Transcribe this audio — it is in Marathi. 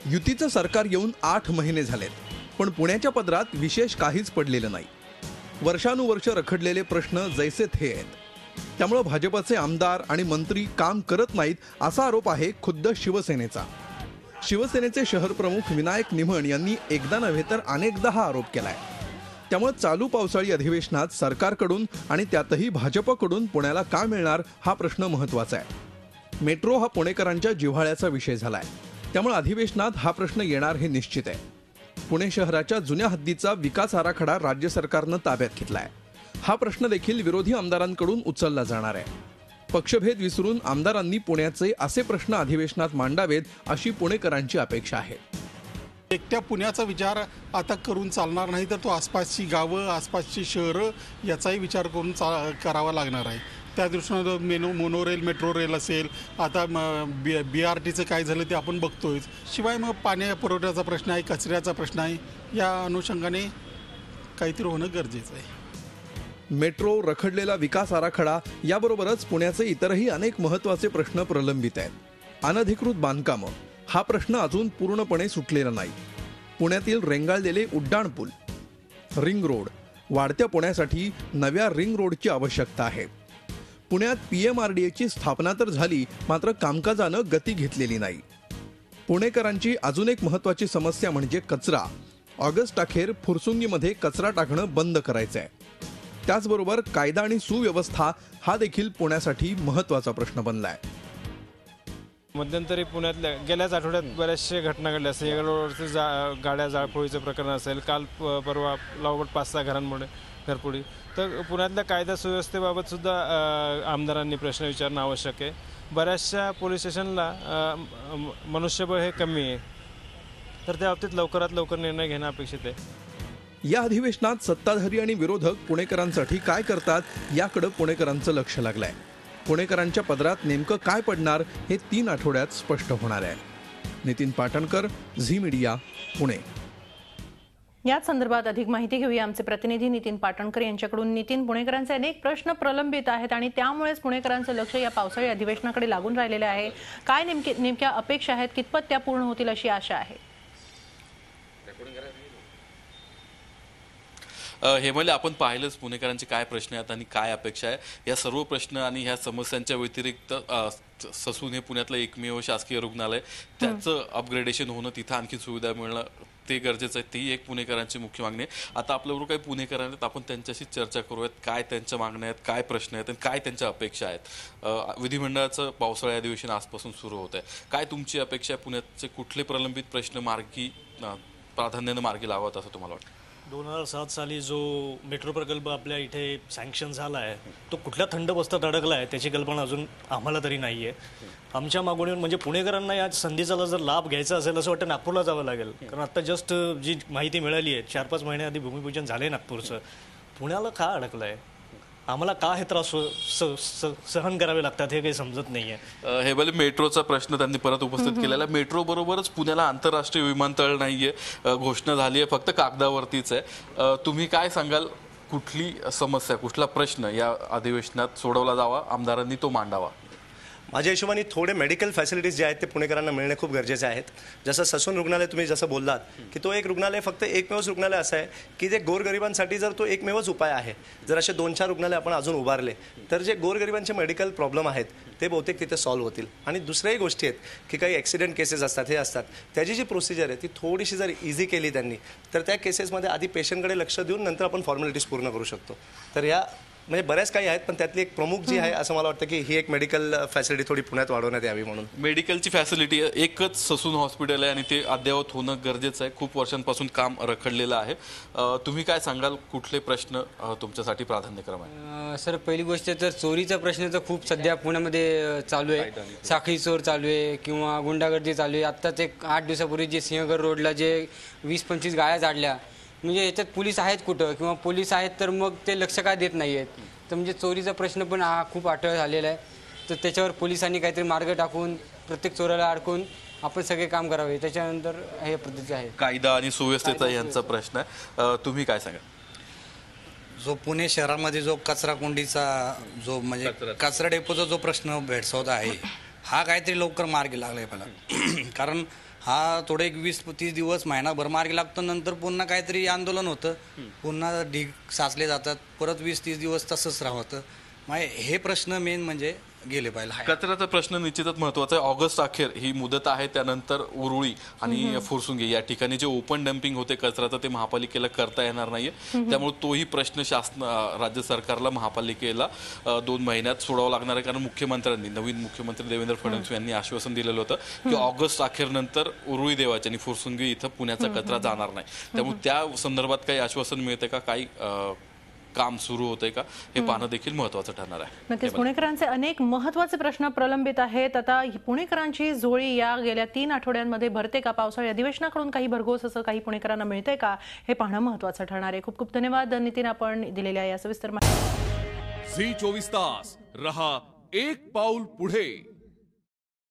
युतीचं सरकार येऊन 8 महिने झालेत, पण पुण्याच्या पदरात विशेष काहीच पडलेलं नाही. वर्षानुवर्ष रखडलेले प्रश्न जैसे थे आहेत. त्यामुळे भाजपचे आमदार आणि मंत्री काम करत नाहीत असा आरोप आहे खुद्द शिवसेनेचा. शिवसेनेचे शहर प्रमुख विनायक निमण यांनी एकदा नव्हे तर अनेकदा हा आरोप केलाय. त्यामुळे चालू पावसाळी अधिवेशनात सरकारकडून आणि त्यातही भाजपकडून पुण्याला काय मिळणार हा प्रश्न महत्त्वाचा आहे. मेट्रो हा पुणेकरांच्या जिव्हाळ्याचा विषय झालाय, त्यामुळे अधिवेशनात हा प्रश्न येणार हे निश्चित आहे. पुणे शहराच्या जुन्या हद्दीचा विकास आराखडा राज्य सरकारनं ताब्यात घेतलाय. हा प्रश्न देखील विरोधी आमदारांकडून उचलला जाणार आहे. पक्षभेद विसरून आमदारांनी पुण्याचे असे प्रश्न अधिवेशनात मांडावेत अशी पुणेकरांची अपेक्षा आहे. एकट्या पुण्याचा विचार आता करून चालणार नाही, तर तो आसपासची गावं, आसपासची शहरं याचाही विचार करून करावा लागणार आहे. त्या दृष्टीनं मोनोरेल, मेट्रो रेल असेल, आता BRTचं काय झालं ते आपण बघतोय. शिवाय मग पाणी पुरवठ्याचा प्रश्न आहे, कचऱ्याचा प्रश्न आहे. या अनुषंगाने काहीतरी होणं गरजेचं आहे. मेट्रो, रखडलेला विकास आराखडा याबरोबरच पुण्याचे इतरही अनेक महत्त्वाचे प्रश्न प्रलंबित आहेत. अनधिकृत बांधकामं हा प्रश्न अजून पूर्णपणे सुटलेला नाही. पुण्यातील रेंगाळलेले उड्डाणपूल, रिंग रोड, वाढत्या पुण्यासाठी नव्या रिंग रोडची आवश्यकता आहे. पुण्यात PMRDAची स्थापना तर झाली, मात्र कामकाजानं गती घेतलेली नाही. पुणेकरांची अजून एक महत्त्वाची समस्या म्हणजे कचरा. ऑगस्ट अखेर फुरसुंगीमध्ये कचरा टाकणं बंद करायचं आहे. त्याचबरोबर कायदा आणि सुव्यवस्था हा देखील पुण्यासाठी महत्त्वाचा प्रश्न बनलाय. मध्यंतरी पुण्यातल्या गेल्याच आठवड्यात बऱ्याचशा घटना घडल्या. सिंहगडवरती गाड्या जाळपोळीचं प्रकरण असेल, काल परवा लागोपाठ 5-6 घरांमुळे घरपोळी. तर पुण्यातल्या कायदा सुव्यवस्थेबाबत सुद्धा आमदारांनी प्रश्न विचारणं आवश्यक आहे. बऱ्याचशा पोलीस स्टेशनला मनुष्यबळ हे कमी आहे, तर त्या बाबतीत लवकरात लवकर निर्णय घेणं अपेक्षित आहे. या अधिवेशनात सत्ताधारी आणि विरोधक पुणेकरांसाठी काय करतात याकडे पुणेकरांचं लक्ष लागलंय. पुणेकरांच्या पदरात नेमकं काय पडणार हे 3 आठवड्यात स्पष्ट होणार आहे. नितीन पाटणकर, झी मीडिया, पुणे. याच संदर्भात अधिक माहिती घेऊया आमचे प्रतिनिधी नितीन पाटणकर यांच्याकडून. नितीन, पुणेकरांचे अनेक प्रश्न प्रलंबित आहेत आणि त्यामुळेच पुणेकरांचं लक्ष या पावसाळी अधिवेशनाकडे लागून राहिलेलं आहे. काय नेमक्या अपेक्षा आहेत, कितपत त्या पूर्ण होतील अशी आशा आहे? हेमले, आपण पाहिलंच पुणेकरांचे काय प्रश्न आहेत आणि काय अपेक्षा आहे. या सर्व प्रश्न आणि ह्या समस्यांच्या व्यतिरिक्त ससून हे पुण्यातलं एकमेव शासकीय रुग्णालय, त्याचं अपग्रेडेशन होणं, तिथं आणखी सुविधा मिळणं ते गरजेचं आहे. ती एक पुणेकरांची मुख्य मागणी आहे. आता आपल्याबरोबर काही पुणेकर आहेत, आपण त्यांच्याशी चर्चा करूयात. काय त्यांच्या मागण्या आहेत, काय प्रश्न आहेत आणि काय त्यांच्या अपेक्षा आहेत. विधिमंडळाचं पावसाळी अधिवेशन आजपासून सुरू होत आहे. काय तुमची अपेक्षा आहे? पुण्याचे कुठले प्रलंबित प्रश्न प्राधान्यानं मार्गी लावावेत असं तुम्हाला वाटतं? 2007 साली जो मेट्रो प्रकल्प आपल्या इथे सँक्शन झाला आहे, तो कुठल्या थंड बस्तात अडकला आहे त्याची कल्पना अजून आम्हाला तरी नाही आहे. आमच्या मागणीवर म्हणजे पुणेकरांना या संधीचा जर लाभ घ्यायचा असेल असं वाटतं नागपूरला जावं लागेल. कारण आता जस्ट जी माहिती मिळाली आहे, 4-5 महिन्याआधी भूमिपूजन झाले नागपूरचं. पुण्याला का अडकलं आहे? आम्हाला का हे त्रास सहन करावे लागतात हे काही समजत नाहीये. हे भले मेट्रोचा प्रश्न त्यांनी परत उपस्थित केलेला. मेट्रो बरोबरच पुण्याला आंतरराष्ट्रीय विमानतळ नाहीये, घोषणा झाली आहे, फक्त कागदावरतीच आहे. तुम्ही काय सांगाल, कुठली समस्या, कुठला प्रश्न या अधिवेशनात सोडवला जावा, आमदारांनी तो मांडावा? माझ्या हिशोबाने थोडे मेडिकल फॅसिलिटीज जे आहेत ते पुणेकरांना मिळणे खूप गरजेचे आहेत. जसं ससून रुग्णालय तुम्ही जसं बोललात की तो एक रुग्णालय, फक्त एकमेवच रुग्णालय असं आहे की जे गोरगरिबांसाठी जर तो एकमेवच उपाय आहे. जर असे 2-4 रुग्णालय आपण अजून उभारले तर जे गोरगरिबांचे मेडिकल प्रॉब्लेम आहेत ते बहुतेक तिथे सॉल्व्ह होतील. आणि दुसऱ्याही गोष्टी आहेत की काही ॲक्सिडेंट केसेस असतात, हे असतात, त्याची जी प्रोसिजर आहे ती थोडीशी जर इझी केली त्यांनी तर त्या केसेसमध्ये आधी पेशंटकडे लक्ष देऊन नंतर आपण फॉर्मॅलिटीज पूर्ण करू शकतो. तर या म्हणजे बऱ्याच काही आहेत, पण त्यातली एक प्रमुख जी आहे असं मला वाटतं की ही एक मेडिकल फॅसिलिटी थोडी पुण्यात वाढवण्यात यावी म्हणून. मेडिकलची फॅसिलिटी एकच ससून हॉस्पिटल आहे आणि ते अद्ययावत होणं गरजेचं आहे. खूप वर्षांपासून काम रखडलेलं आहे. तुम्ही काय सांगाल, कुठले प्रश्न तुमच्यासाठी प्राधान्यक्रम आहे? सर, पहिली गोष्ट तर चोरीचा प्रश्न तर खूप सध्या पुण्यामध्ये चालू आहे. साखळी चोर चालू आहे किंवा गुंडागर्दी चालू आहे. आत्ताच एक 8 दिवसापूर्वी जे सिंहगड रोडला जे 20-25 गाड्या जाडल्या, म्हणजे याच्यात पोलीस आहेत कुठं, किंवा पोलीस आहेत तर मग ते लक्ष काय देत नाही आहेत. तर म्हणजे चोरीचा प्रश्न पण हा खूप अटळ झालेला आहे. तर त्याच्यावर पोलिसांनी काहीतरी मार्ग टाकून प्रत्येक चोराला अडकून आपण सगळे काम करावे. त्याच्यानंतर हे पद्धती आहे. कायदा आणि सुव्यवस्थेचा यांचा प्रश्न आहे. तुम्ही काय सांगा? जो पुणे शहरामध्ये जो कचरा कोंडीचा जो म्हणजे कचरा डेपोचा जो प्रश्न भेडसावत आहे, हा काहीतरी लवकर मार्गी लागलाय मला. कारण हा थोडे एक 20-30 दिवस महिनाभर मार्गी लागतो, नंतर पुन्हा काहीतरी आंदोलन होतं, पुन्हा ढीग साचले जातात, परत 20-30 दिवस तसंच राहतं. मग हे प्रश्न मेन म्हणजे गेले पाहिजे. कचऱ्याचा प्रश्न निश्चितच महत्वाचा आहे. ऑगस्ट अखेर ही मुदत आहे, त्यानंतर उरुळी आणि फुरसुंगी या ठिकाणी जे ओपन डम्पिंग होते कचऱ्याचं ते महापालिकेला करता येणार नाहीये. त्यामुळे तोही प्रश्न राज्य सरकारला महापालिकेला 2 महिन्यात सोडावा लागणार आहे. कारण मुख्यमंत्र्यांनी, नवीन मुख्यमंत्री देवेंद्र फडणवीस यांनी आश्वासन दिलेलं होतं की ऑगस्ट अखेरनंतर उरुळी देवाची आणि फुरसुंगी इथं पुण्याचा कचरा जाणार नाही. त्यामुळे त्या संदर्भात काही आश्वासन मिळते का, काही काम सुरू होतंय का, हे पाहणं देखील महत्वाचं ठरणार आहे. नक्कीच पुणेकरांचे अनेक महत्त्वाचे प्रश्न प्रलंबित आहेत. आता पुणेकरांची झोळी या गेल्या 3 आठवड्यांमध्ये भरते का? पावसाळी अधिवेशनाकडून काही भरघोस असं काही पुणेकरांना मिळतंय का, हे पाहणं महत्त्वाचं ठरणार आहे. खूप खूप धन्यवाद नितीन, आपण दिलेल्या या सविस्तर माहिती. झी 24 तास रहा एक पाऊल पुढे.